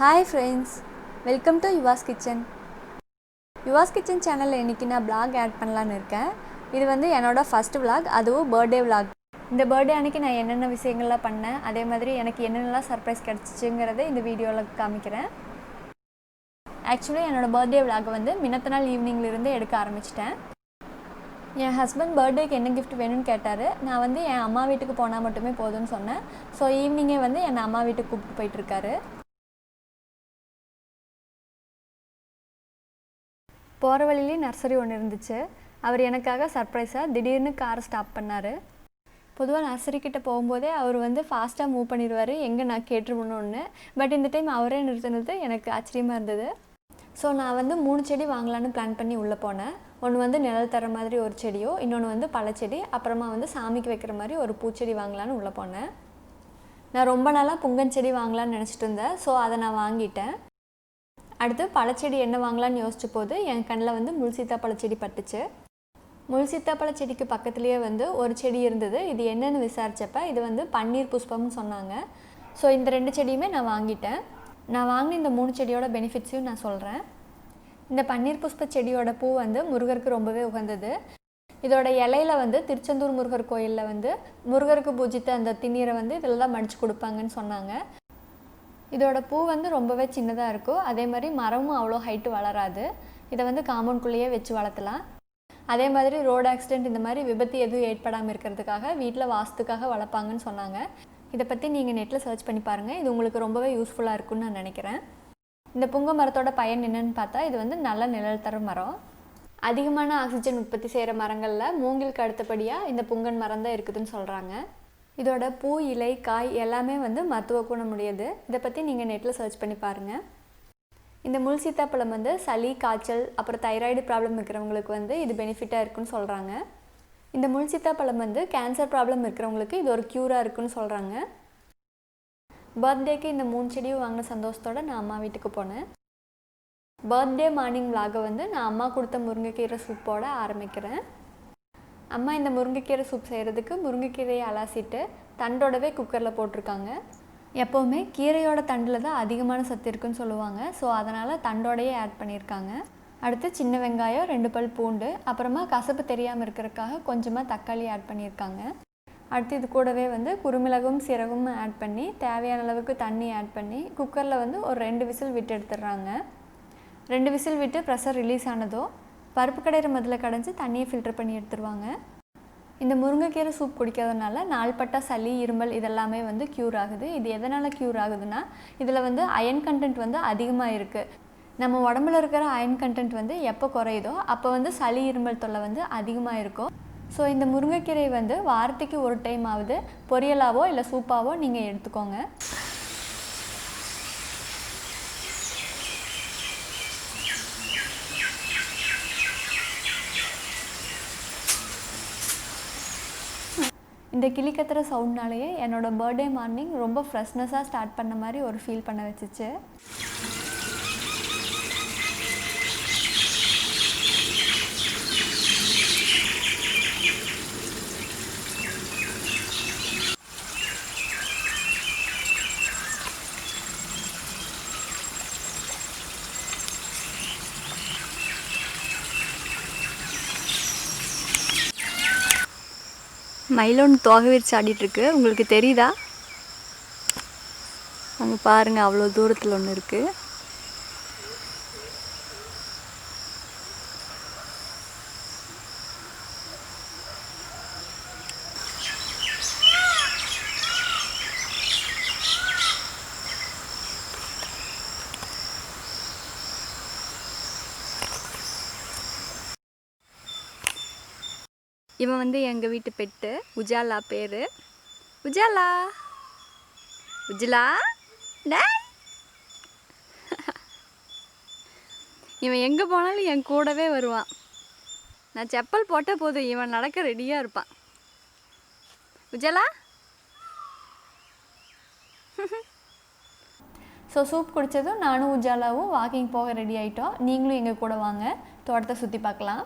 Hi friends, welcome to Yuvas Kitchen. Yuvas Kitchen channel இன்னைக்கு நான் vlog add பண்ணலாம்னு இருக்கேன். இது வந்து என்னோட first vlog, அதுவும் birthday vlog. இந்த birthday அன்னைக்கு நான் என்னென்ன விஷயங்கள்லாம் பண்ணேன், அதே மாதிரி எனக்கு என்னென்னலாம் சர்ப்ரைஸ் கிடைச்சிச்சுங்கறதை இந்த வீடியோல காமிக்கிறேன். Actually என்னோட birthday vlog வந்து மின்னத்த நாள் ஈவினிங்ல இருந்து எடுக்க ஆரம்பிச்சிட்டேன். என் ஹஸ்பண்ட் பர்த்டேக்கு என்ன gift வேணும்னு கேட்டாரு. நான் வந்து என் அம்மா வீட்டுக்கு போனா மட்டுமே போதும்னு சொன்னேன். சோ ஈவினிங்கே வந்து என் அம்மா வீட்டுக்கு கூப்பிட்டு போயிட்டு இருக்காரு. போகிற வழியிலே நர்சரி ஒன்று இருந்துச்சு. அவர் எனக்காக சர்ப்ரைஸாக திடீர்னு காரை ஸ்டாப் பண்ணார். பொதுவாக நர்சரி கிட்டே போகும்போதே அவர் வந்து ஃபாஸ்ட்டாக மூவ் பண்ணிடுவார், எங்கே நான் கேட்டுருவணுன்னு. பட் இந்த டைம் அவரே நிறுத்தினது எனக்கு ஆச்சரியமாக இருந்தது. ஸோ நான் வந்து 3 செடி வாங்கலான்னு பிளான் பண்ணி உள்ளே போனேன். ஒன்று வந்து நிழல் தர மாதிரி ஒரு செடியோ, இன்னொன்று வந்து பழச்செடி, அப்புறமா வந்து சாமிக்கு வைக்கிற மாதிரி ஒரு பூச்செடி வாங்கலான்னு உள்ளே போனேன். நான் ரொம்ப நாளாக புங்கன் செடி வாங்கலான்னு நினச்சிட்டு இருந்தேன். ஸோ அதை நான் வாங்கிட்டேன். அடுத்து பழச்செடி என்ன வாங்கலான்னு யோசிச்ச போது என் கண்ணில் வந்து முள் சீத்தாப்பழச்செடி பட்டுச்சு. முள் சீத்தாப்பழச்செடிக்கு பக்கத்துலேயே வந்து ஒரு செடி இருந்தது. இது என்னென்னு விசாரித்தப்ப இது வந்து பன்னீர் புஷ்பம்னு சொன்னாங்க. ஸோ இந்த 2 செடியுமே நான் வாங்கிட்டேன். நான் வாங்கின இந்த 3 செடியோட பெனிஃபிட்ஸையும் நான் சொல்கிறேன். இந்த பன்னீர் புஷ்ப செடியோட பூ வந்து முருகருக்கு ரொம்பவே உகந்தது. இதோட இலையில வந்து திருச்செந்தூர் முருகர் கோயிலில் வந்து முருகருக்கு பூஜித்த அந்த திண்ணீரை வந்து இதில் தான் மடித்து கொடுப்பாங்கன்னு சொன்னாங்க. இதோட பூ வந்து ரொம்பவே சின்னதாக இருக்கும். அதே மாதிரி மரமும் அவ்வளோ ஹைட்டு வளராது. இதை வந்து காம்பவுண்ட்குள்ளேயே வச்சு வளர்த்தலாம். அதே மாதிரி ரோடு ஆக்சிடெண்ட் இந்த மாதிரி விபத்து எதுவும் ஏற்படாமல் இருக்கிறதுக்காக வீட்டில் வாஸ்துக்காக வளர்ப்பாங்கன்னு சொன்னாங்க. இதை பற்றி நீங்கள் நெட்டில் சர்ச் பண்ணி பாருங்கள். இது உங்களுக்கு ரொம்பவே யூஸ்ஃபுல்லாக இருக்கும்னு நான் நினைக்கிறேன். இந்த புங்க மரத்தோட பயன் என்னென்னு பார்த்தா, இது வந்து நல்ல நிழல் தர மரம். அதிகமான ஆக்சிஜன் உற்பத்தி செய்கிற மரங்களில் மூங்கிலுக்கு அடுத்தபடியாக இந்த புங்கன் மரம் தான் இருக்குதுன்னு சொல்கிறாங்க. இதோட பூ, இலை, காய் எல்லாமே வந்து மருத்துவ குணமுடையது. இதை பற்றி நீங்கள் நெட்டில் சர்ச் பண்ணி பாருங்கள். இந்த முள் சீத்தாப்பழம் வந்து சளி, காய்ச்சல், அப்புறம் தைராய்டு ப்ராப்ளம் இருக்கிறவங்களுக்கு வந்து இது பெனிஃபிட்டாக இருக்குன்னு சொல்கிறாங்க. இந்த முள் சீத்தாப்பழம் வந்து கேன்சர் ப்ராப்ளம் இருக்கிறவங்களுக்கு இது ஒரு க்யூராக இருக்குன்னு சொல்கிறாங்க. பர்த்டேக்கு இந்த 3 செடியும் வாங்கின சந்தோஷத்தோடு நான் அம்மா வீட்டுக்கு போனேன். பர்த்டே மார்னிங் விலாகை வந்து நான் அம்மா கொடுத்த முருங்கைக்கீரை சூப்போட ஆரம்பிக்கிறேன். அம்மா இந்த முருங்கைக்கீரை சூப் செய்கிறதுக்கு முருங்கைக்கீரையை அலசிட்டு தண்டோடவே குக்கரில் போட்டிருக்காங்க. எப்போவுமே கீரையோட தண்டில் தான் அதிகமான சத்து இருக்குன்னு சொல்லுவாங்க. ஸோ அதனால் தண்டோடையே ஆட் பண்ணியிருக்காங்க. அடுத்து சின்ன வெங்காயம், 2 பல் பூண்டு, அப்புறமா கசப்பு தெரியாமல் இருக்கிறதுக்காக கொஞ்சமாக தக்காளி ஆட் பண்ணியிருக்காங்க. அடுத்து இது கூடவே வந்து குறுமிளகும் சீரகமும் ஆட் பண்ணி தேவையான அளவுக்கு தண்ணி ஆட் பண்ணி குக்கரில் வந்து ஒரு 2 விசில் விட்டு எடுத்துடுறாங்க. 2 விசில் விட்டு ப்ரெஷர் ரிலீஸ் ஆனதோ பருப்பு கடையிற மதில் கடைஞ்சி தண்ணியை ஃபில்டர் பண்ணி எடுத்துருவாங்க. இந்த முருங்கைக்கீரை சூப் குடிக்கிறதுனால நாள்பட்ட சளி, இருமல் இதெல்லாமே வந்து க்யூர் ஆகுது. இது எதனால் க்யூர் ஆகுதுன்னா, இதில் வந்து அயன் கண்டென்ட் வந்து அதிகமாக இருக்குது. நம்ம உடம்புல இருக்கிற அயன் கண்டென்ட் வந்து எப்போ குறையுதோ அப்போ வந்து சளி, இருமல் தொல்லை வந்து அதிகமாக இருக்கும். ஸோ இந்த முருங்கைக்கீரை வந்து வாரத்துக்கு ஒரு டைம் ஆகுது பொரியலாவோ இல்லை சூப்பாவோ நீங்கள் எடுத்துக்கோங்க. இந்த கிளி கத்துற சவுண்ட்னாலேயே என்னோடய பர்த்டே மார்னிங் ரொம்ப ஃப்ரெஷ்னஸாக ஸ்டார்ட் பண்ண மாதிரி ஒரு ஃபீல் பண்ண வச்சிச்சு. மயிலோன்னு தோகை விரிச்சு ஆடிட்டுருக்கு. உங்களுக்கு தெரியுதா? அங்கே பாருங்கள், அவ்வளோ தூரத்தில் ஒன்று இருக்குது. இவன் வந்து எங்கள் வீட்டு பெட்டு உஜாலா பேர். உஜாலா, உஜ்லா டே. இவன் எங்கே போனாலும் என் கூடவே வருவான். நான் செப்பல் போட்ட போதும் இவன் நடக்க ரெடியாக இருப்பான். உஜாலா. ஸோ சூப் குடித்ததும் நானும் உஜாலாவும் வாக்கிங் போக ரெடி ஆகிட்டோம். நீங்களும் எங்கள் கூட வாங்க, தோட்டத்தை சுற்றி பார்க்கலாம்.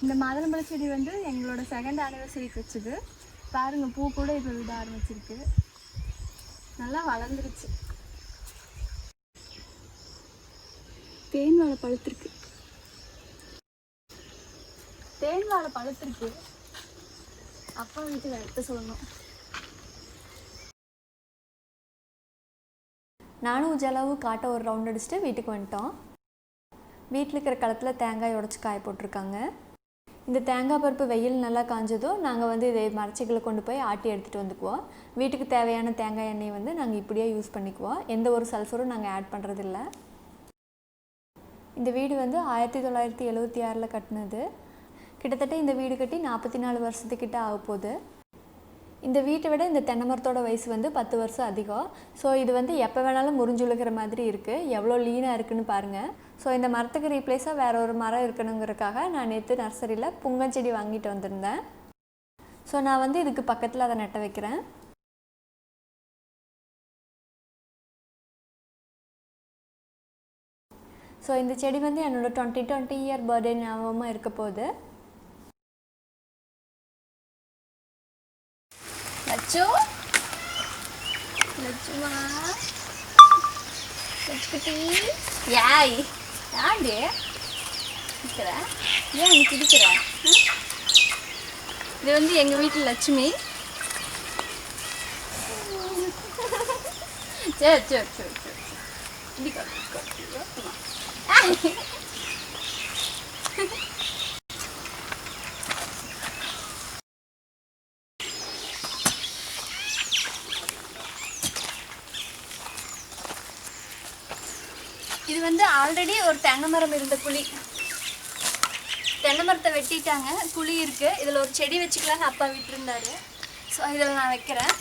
இந்த மாதுளம்பழ செடி வந்து எங்களோட செகண்ட் ஆனிவர்சரிக்கு வச்சது. பாருங்கள், பூ கூட இப்போ விட ஆரம்பிச்சிருக்கு. நல்லா வளர்ந்துருச்சு. தேன் வாழை பழுத்திருக்கு. தேன் வாழை பழுத்திருக்கு. அப்பா வீட்டுக்கு எடுத்து சொல்லணும். நானும் உஜாலாவும் காட்ட ஒரு ரவுண்ட் அடிச்சுட்டு வீட்டுக்கு வந்துட்டோம். வீட்டில் இருக்கிற களத்தில் தேங்காய் உடச்சி காய போட்டிருக்காங்க. இந்த தேங்காய் பருப்பு வெயில் நல்லா காஞ்சதும் நாங்கள் வந்து இதை மரச்சிகளை கொண்டு போய் ஆட்டி எடுத்துகிட்டு வந்துக்குவோம். வீட்டுக்கு தேவையான தேங்காய் எண்ணெய் வந்து நாங்கள் இப்படியே யூஸ் பண்ணிக்குவோம். எந்த ஒரு சல்ஃபரும் நாங்கள் ஆட் பண்ணுறதில்ல. இந்த வீடு வந்து 1976 கட்டினது. கிட்டத்தட்ட இந்த வீடு கட்டி 44 வருஷத்துக்கிட்ட ஆக போகுது. இந்த வீட்டை விட இந்த தென்னை மரத்தோட வயசு வந்து 10 வருஷம் அதிகம். ஸோ இது வந்து எப்போ வேணாலும் முறிஞ்சுழுக்கிற மாதிரி இருக்குது. எவ்வளோ லீனாக இருக்குதுன்னு பாருங்கள். ஸோ இந்த மரத்துக்கு ரீப்ளேஸாக வேற ஒரு மரம் இருக்கணுங்கிறதுக்காக நான் நேற்று நர்சரியில் புங்கஞ்செடி வாங்கிட்டு வந்திருந்தேன். ஸோ நான் வந்து இதுக்கு பக்கத்தில் அதை நட்ட வைக்கிறேன். ஸோ இந்த செடி வந்து என்னோட 2020 இயர் பர்த்டே ஞாபகமாக இருக்க போகுது. லட்சு, லட்சுமா, லட்சுக்குட்டி, யாய் யாரு இருக்கிற? ஏன் நீ குடிக்கிற? இது வந்து எங்கள் வீட்டில் லட்சுமி. சரி சரி சரி சரி இது வந்து ஆல்ரெடி ஒரு தென்னை மரம் இருந்த குழி. தென்னை மரத்தை வெட்டிட்டாங்க, குழி இருக்குது. இதில் ஒரு செடி வச்சுக்கலான்னு அப்பா விட்டுருந்தாரு. ஸோ இதில் நான் வைக்கிறேன்.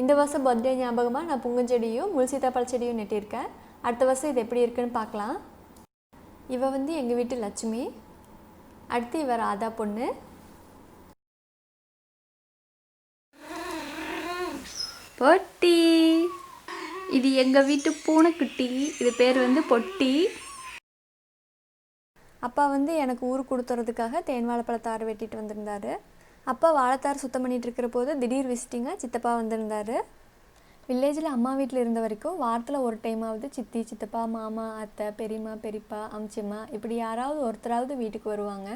இந்த வருஷம் பர்த்டே ஞாபகமாக நான் புங்கஞ்செடியும் முள்சீத்தாப்பழ செடியும் நெட்டியிருக்கேன். அடுத்த வருஷம் இது எப்படி இருக்குன்னு பார்க்கலாம். இவ வந்து எங்கள் வீட்டு லட்சுமி. அடுத்து இவ ராதா பொண்ணு. பொட்டி, இது எங்கள் வீட்டு பூனைக்குட்டி. இது பேர் வந்து பொட்டி. அப்பா வந்து எனக்கு ஊர் கொடுத்துறதுக்காக தேன் வாழைப்பழத்தாறு வெட்டிட்டு வந்திருந்தாரு. அப்பா வாழைத்தாறு சுத்தம் பண்ணிகிட்டு இருக்கிற போது திடீர் விசிட்டிங்காக சித்தப்பா வந்திருந்தார். வில்லேஜில் அம்மா வீட்டில் இருந்த வரைக்கும் வாரத்தில் ஒரு டைமாவது சித்தி, சித்தப்பா, மாமா, அத்தை, பெரியம்மா, பெரியப்பா, அம்ச்சிம்மா இப்படி யாராவது ஒருத்தராவது வீட்டுக்கு வருவாங்க.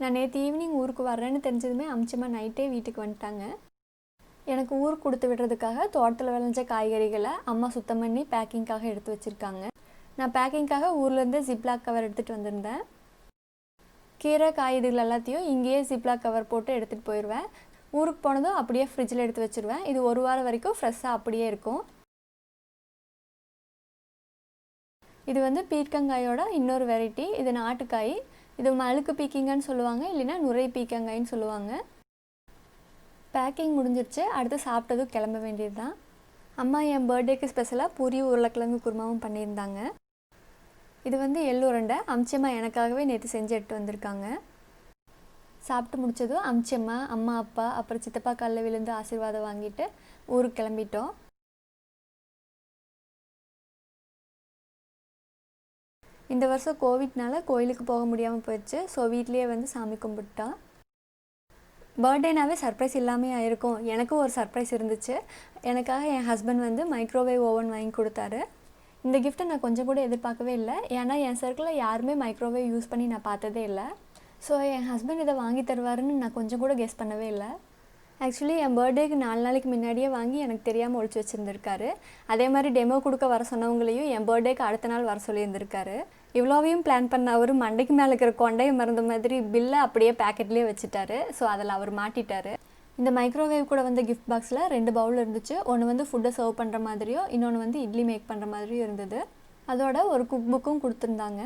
நான் நேற்று ஈவினிங் ஊருக்கு வர்றேன்னு தெரிஞ்சதுமே அம்ச்சிம்மா நைட்டே வீட்டுக்கு வந்துட்டாங்க. எனக்கு ஊருக்கு கொடுத்து விடுறதுக்காக தோட்டத்தில் விளைஞ்ச காய்கறிகளை அம்மா சுத்தம் பண்ணி பேக்கிங்காக எடுத்து வச்சுருக்காங்க. நான் பேக்கிங்காக ஊர்லேருந்து ஜிப்லாக் கவர் எடுத்துகிட்டு வந்திருந்தேன். கீரை காய் இதுகள் எல்லாத்தையும் இங்கேயே ஜிப்லாக் கவர் போட்டு எடுத்துகிட்டு போயிடுவேன். ஊருக்கு போனதும் அப்படியே ஃப்ரிட்ஜில் எடுத்து வச்சுருவேன். இது ஒரு வாரம் வரைக்கும் ஃப்ரெஷ்ஷாக அப்படியே இருக்கும். இது வந்து பீர்க்கங்காயோட இன்னொரு வெரைட்டி. இது நாட்டுக்காய். இது மழுக்கு பீக்கிங்கன்னு சொல்லுவாங்க, இல்லைன்னா நுரை பீக்கங்காயின்னு சொல்லுவாங்க. பேக்கிங் முடிஞ்சிருச்சு. அடுத்து சாப்பிட்டதும் கிளம்ப வேண்டியது தான். அம்மா என் பர்த்டேக்கு ஸ்பெஷலாக பூரி உருளைக்கிழங்கு குருமாவும் பண்ணியிருந்தாங்க. இது வந்து எள்ளுருண்டை. அம்ச்சியம்மா எனக்காகவே நேற்று செஞ்சு எடுத்து வந்திருக்காங்க. சாப்பிட்டு முடித்ததும் அம்ச்சியம்மா, அம்மா, அப்பா, அப்புறம் சித்தப்பா காலில் விழுந்து ஆசீர்வாதம் வாங்கிட்டு ஊருக்கு கிளம்பிட்டோம். இந்த வருஷம் கோவிட்னால கோயிலுக்கு போக முடியாமல் போயிடுச்சு. ஸோ வீட்லேயே வந்து சாமி கும்பிட்டோம். பர்த்டேனாவே சர்ப்ரைஸ் இல்லாமல் ஆயிருக்கும். எனக்கும் ஒரு சர்ப்ரைஸ் இருந்துச்சு. எனக்காக என் ஹஸ்பண்ட் வந்து மைக்ரோவேவ் ஓவன் வாங்கி கொடுத்தாரு. இந்த கிஃப்ட்டை நான் கொஞ்சம் கூட எதிர்பார்க்கவே இல்லை. ஏன்னா என் சர்க்கிளில் யாருமே மைக்ரோவேவ் யூஸ் பண்ணி நான் பார்த்ததே இல்லை. ஸோ என் ஹஸ்பண்ட் இதை வாங்கி தருவாருன்னு நான் கொஞ்சம் கூட கெஸ் பண்ணவே இல்லை. ஆக்சுவலி என் பர்த்டேக்கு 4 நாளைக்கு முன்னாடியே வாங்கி எனக்கு தெரியாமல் ஒழிச்சு வச்சுருந்துருக்காரு. அதே மாதிரி டெமோ கொடுக்க வர சொன்னவங்களையும் என் பர்த்டேக்கு அடுத்த நாள் வர சொல்லியிருந்திருக்காரு. இவ்வளோவையும் பிளான் பண்ண அவர் மண்டைக்கு மேலே இருக்கிற கொண்டையை மறந்த மாதிரி பில்லை அப்படியே பேக்கெட்லேயே வச்சுட்டாரு. ஸோ அதில் அவர் மாட்டிட்டார். இந்த மைக்ரோவேவ் கூட வந்து கிஃப்ட் பாக்ஸில் 2 பவுல் இருந்துச்சு. ஒன்று வந்து ஃபுட்டை சர்வ் பண்ணுற மாதிரியும், இன்னொன்று வந்து இட்லி மேக் பண்ணுற மாதிரியும் இருந்தது. அதோட ஒரு குக் புக்கும் கொடுத்துருந்தாங்க.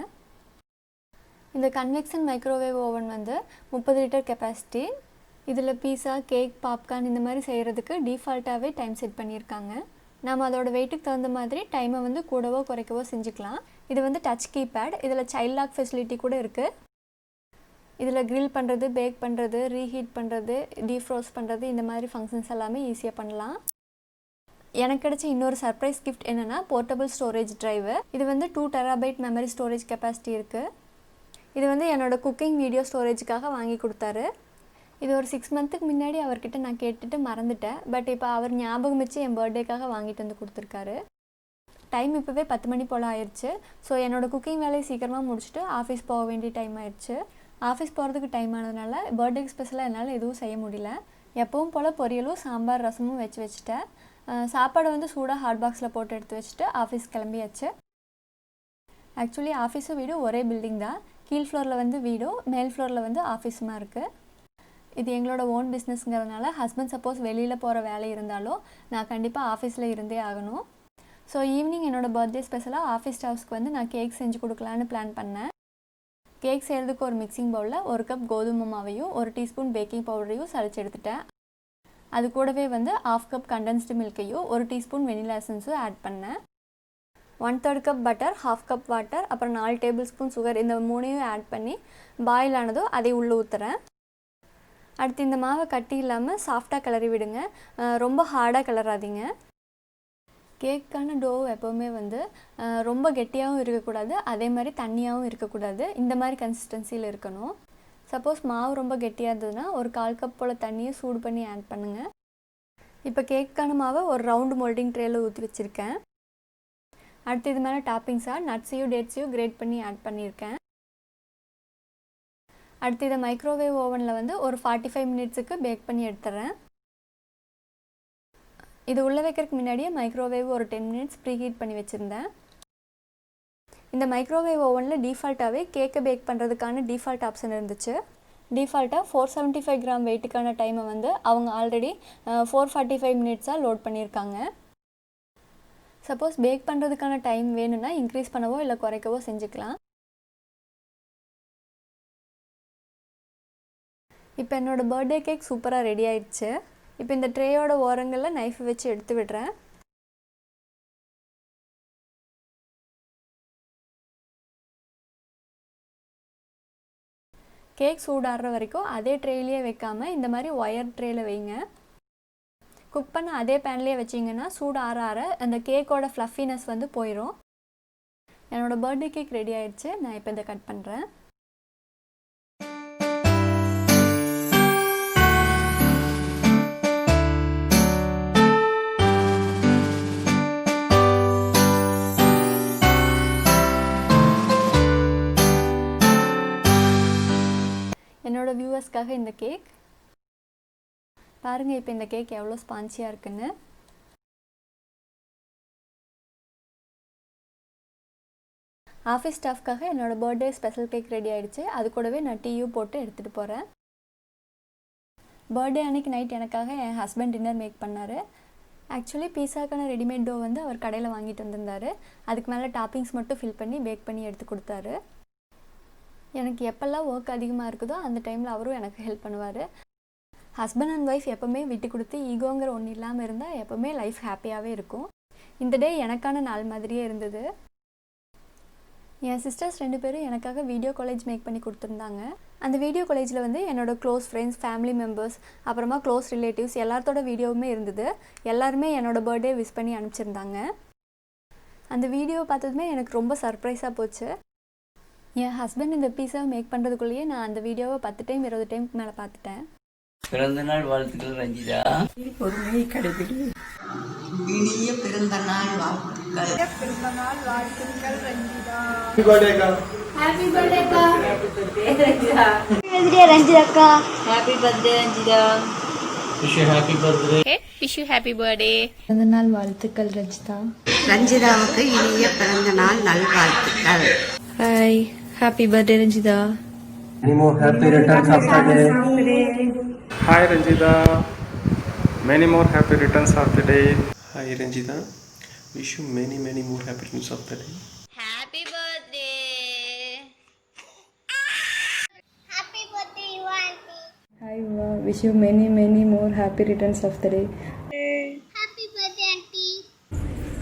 இந்த கன்வெக்ஷன் மைக்ரோவேவ் ஓவன் வந்து 30 லிட்டர் கெப்பாசிட்டி. இதில் பீஸா, கேக், பாப்கார்ன் இந்த மாதிரி செய்கிறதுக்கு டிஃபால்ட்டாகவே டைம் செட் பண்ணியிருக்காங்க. நம்ம அதோட வெயிட்டுக்கு தகுந்த மாதிரி டைமை வந்து கூடவோ குறைக்கவோ செஞ்சுக்கலாம். இது வந்து டச் கீபேட். இதில் சைல்ட் லாக் ஃபெசிலிட்டி கூட இருக்குது. இதில் க்ரில் பண்ணுறது, பேக் பண்ணுறது, ரீஹீட் பண்ணுறது, டீஃப்ரோஸ்ட் பண்ணுறது இந்த மாதிரி ஃபங்க்ஷன்ஸ் எல்லாமே ஈஸியாக பண்ணலாம். எனக்கு கிடச்ச இன்னொரு சர்ப்ரைஸ் கிஃப்ட் என்னென்னா போர்ட்டபிள் ஸ்டோரேஜ் ட்ரைவு. இது வந்து 2 TB மெமரி ஸ்டோரேஜ் கெப்பாசிட்டி இருக்குது. இது வந்து என்னோடய குக்கிங் வீடியோ ஸ்டோரேஜுக்காக வாங்கி கொடுத்தாரு. இது ஒரு 6 மந்த்துக்கு முன்னாடி அவர்கிட்ட நான் கேட்டுட்டு மறந்துட்டேன். பட் இப்போ அவர் ஞாபகம் வச்சு என் பர்த்டேக்காக வாங்கிட்டு வந்து கொடுத்துருக்காரு. டைம் இப்போவே 10 மணி போல் ஆயிடுச்சு. ஸோ என்னோடய குக்கிங் வேலையை சீக்கிரமாக முடிச்சுட்டு ஆஃபீஸ் போக வேண்டிய டைம் ஆயிடுச்சு. ஆஃபீஸ் போகிறதுக்கு டைம் ஆனதுனால பர்த்டேக்கு ஸ்பெஷலாக என்னால் எதுவும் செய்ய முடியல. எப்பவும் போல் பொரியலும் சாம்பார் ரசமும் வச்சுட்டேன். சாப்பாடை வந்து சூடாக ஹாட் பாக்ஸில் போட்டு எடுத்து வச்சுட்டு ஆஃபீஸ் கிளம்பியாச்சு. ஆக்சுவலி ஆஃபீஸும் வீடும் ஒரே பில்டிங் தான். கீழ் ஃப்ளோரில் வந்து வீடும், மேல் ஃப்ளோரில் வந்து ஆஃபீஸுமா இருக்குது. இது எங்களோட ஓன் பிஸ்னஸ்ங்கிறதுனால ஹஸ்பண்ட் சப்போஸ் வெளியில் போகிற வேலை இருந்தாலும் நான் கண்டிப்பாக ஆஃபீஸில் இருந்தே ஆகணும். ஸோ ஈவினிங் என்னோடய பர்த்டே ஸ்பெஷலாக ஆஃபீஸ் ஸ்டாஃப்ஸ்க்கு வந்து நான் கேக் செஞ்சு கொடுக்கலான்னு பிளான் பண்ணேன். கேக் செய்கிறதுக்கு ஒரு மிக்சிங் பவுலில் 1 கப் கோதுமை மாவையும் 1 டீஸ்பூன் பேக்கிங் பவுடரையும் சளிச்சு எடுத்துட்டேன். அது கூடவே வந்து 1/2 கப் கண்டென்ஸ்டு மில்கையும் 1 டீஸ்பூன் வெனிலா எசன்ஸும் ஆட் பண்ணேன். 1/3 கப் பட்டர், 1/2 கப் வாட்டர், அப்புறம் 4 டேபிள் ஸ்பூன் சுகர், இந்த 3ஐயும் ஆட் பண்ணி பாயில் ஆனதும் அதை உள்ளே ஊற்றுறேன். அடுத்து இந்த மாவை கட்டி இல்லாமல் சாஃப்டாக கிளறி விடுங்க, ரொம்ப ஹார்டாக கிளறாதீங்க. கேக்கான டோ எப்போவுமே வந்து ரொம்ப கெட்டியாகவும் இருக்கக்கூடாது, அதே மாதிரி தண்ணியாகவும் இருக்கக்கூடாது. இந்த மாதிரி கன்சிஸ்டன்சியில் இருக்கணும். சப்போஸ் மாவு ரொம்ப கெட்டியாக இருந்ததுன்னா ஒரு 1/4 கப் போல் தண்ணியை சூடு பண்ணி ஆட் பண்ணுங்கள். இப்போ கேக்கான மாவை ஒரு ரவுண்டு மோல்டிங் ட்ரேயில் ஊற்றி வச்சுருக்கேன். அடுத்து இது மேலே டாப்பிங்ஸாக நட்ஸையும் டேட்ஸையும் கிரேட் பண்ணி ஆட் பண்ணியிருக்கேன். அடுத்து இதை மைக்ரோவேவ் ஓவனில் வந்து ஒரு 45 மினிட்ஸுக்கு பேக் பண்ணி எடுத்துறேன். இது உள்ளே வைக்கிறதுக்கு முன்னாடியே மைக்ரோவேவ் ஒரு 10 மினிட்ஸ் ப்ரீ ஹீட் பண்ணி வச்சுருந்தேன். இந்த மைக்ரோவேவ் ஓவனில் டிஃபால்ட்டாகவே கேக்கை பேக் பண்ணுறதுக்கான டிஃபால்ட் ஆப்ஷன் இருந்துச்சு. டிஃபால்ட்டாக 475 கிராம் வெயிட்டுக்கான டைமை வந்து அவங்க ஆல்ரெடி 445 மினிட்ஸாக லோட் பண்ணியிருக்காங்க. சப்போஸ் பேக் பண்ணுறதுக்கான டைம் வேணும்னா இன்க்ரீஸ் பண்ணவோ இல்லை குறைக்கவோ செஞ்சுக்கலாம். இப்போ என்னோடய பர்த்டே கேக் சூப்பராக ரெடி ஆயிடுச்சு. இப்போ இந்த ட்ரேயோட ஓரங்களில் நைஃப் வச்சு எடுத்து விடுறேன். கேக் சூடாடுற வரைக்கும் அதே ட்ரேலேயே வைக்காமல் இந்த மாதிரி ஒயர் ட்ரேயில் வைங்க. குக் பண்ண அதே பேன்லேயே வச்சிங்கன்னா சூடு ஆற ஆற அந்த கேக்கோட ஃப்ளஃபினஸ் வந்து போயிடும். என்னோடய பர்த்டே கேக் ரெடி ஆயிடுச்சு. நான் இப்போ இதை கட் பண்ணுறேன். என்னோடய வியூவர்ஸ்க்காக இந்த கேக் பாருங்கள். இப்போ இந்த கேக் எவ்வளோ ஸ்பான்சியாக இருக்குன்னு. ஆஃபீஸ் ஸ்டாஃப்காக என்னோடய பர்த்டே ஸ்பெஷல் கேக் ரெடி ஆகிடுச்சு. அது கூடவே நான் டீயும் போட்டு எடுத்துகிட்டு போகிறேன். பர்த்டே அன்றைக்கி நைட் எனக்காக என் ஹஸ்பண்ட் டின்னர் மேக் பண்ணார். ஆக்சுவலி பீஸாக்கான ரெடிமேட் டோ வந்து அவர் கடையில் வாங்கிட்டு வந்திருந்தார். அதுக்கு மேலே டாப்பிங்ஸ் மட்டும் ஃபில் பண்ணி பேக் பண்ணி எடுத்து கொடுத்தாரு. எனக்கு எப்போல்லாம் ஒர்க் அதிகமாக இருக்குதோ அந்த டைமில் அவரும் எனக்கு ஹெல்ப் பண்ணுவார். ஹஸ்பண்ட் அண்ட் ஒய்ஃப் எப்போவுமே விட்டு கொடுத்து ஈகோங்கிற ஒன்று இல்லாமல் இருந்தால் எப்போவுமே லைஃப் ஹாப்பியாகவே இருக்கும். இந்த டே எனக்கான நாள் மாதிரியே இருந்தது. என் சிஸ்டர்ஸ் 2 பேரும் எனக்காக வீடியோ காலேஜ் மேக் பண்ணி கொடுத்துருந்தாங்க. அந்த வீடியோ காலேஜில் வந்து என்னோடய க்ளோஸ் ஃப்ரெண்ட்ஸ், ஃபேமிலி மெம்பர்ஸ், அப்புறமா க்ளோஸ் ரிலேட்டிவ்ஸ் எல்லாத்தோட வீடியோவுமே இருந்தது. எல்லாருமே என்னோடய பர்த்டே விஷ் பண்ணி அனுப்பிச்சிருந்தாங்க. அந்த வீடியோ பார்த்ததுமே எனக்கு ரொம்ப சர்ப்ரைஸாக போச்சு. என் ஹஸ்பண்ட் இந்த பீஸாவை மேக் பண்ணுறதுக்குள்ளேயே நான் அந்த வீடியோவை 10 டைம் 20 டைமுக்கு மேலே பார்த்துட்டேன். பிறந்தநாள் வாழ்த்துக்கள் ரஞ்சிதா. பொறுமையை கடைபிடி. இனிய பிறந்தநாள் வாழ்த்துக்கள். பிறந்தநாள் வாழ்த்துக்கள் ரஞ்சிதா. ஹாப்பி பர்த்டே அக்கா. ஹாப்பி பர்த்டே ரஞ்சிதா அக்கா. Happy birthday Ranjitha. Wish you happy birthday. Wish you happy birthday. பிறந்தநாள் வாழ்த்துக்கள் ரஞ்சிதா. ரஞ்சிதாவுக்கு இனிய பிறந்தநாள் நல்வாழ்த்துக்கள். Hi, happy birthday Ranjitha. Many more happy returns of the day. Hi Ranjita, many more happy returns of the day. Hi Ranjita, wish you many more happy returns of the day. Happy birthday. Happy birthday Yuvanti. Hi, wish you many more happy returns of the day. Happy birthday auntie.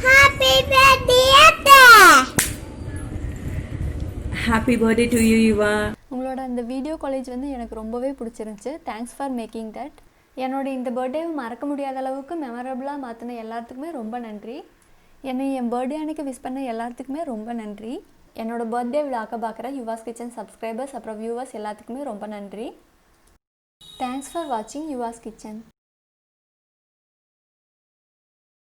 Happy birthday atta. Happy birthday to you Yuva. உங்களோட அந்த video college வந்து எனக்கு ரொம்பவே பிடிச்சிருந்துச்சு. Thanks for making that. என்னோட இந்த பர்த்டேவை மறக்க முடியாத அளவுக்கு மெமரபுளாக மாற்றின எல்லாத்துக்குமே ரொம்ப நன்றி. என்னை என் பர்த்டே அன்னைக்கு விஷ் பண்ண எல்லாத்துக்குமே ரொம்ப நன்றி. என்னோட பர்த்டே விழாக்க பார்க்குற யுவாஸ் கிச்சன் சப்ஸ்கிரைபர்ஸ் அப்புறம் வியூவர்ஸ் எல்லாத்துக்குமே ரொம்ப நன்றி. தேங்க்ஸ் ஃபார் வாட்சிங் யுவாஸ் கிச்சன்.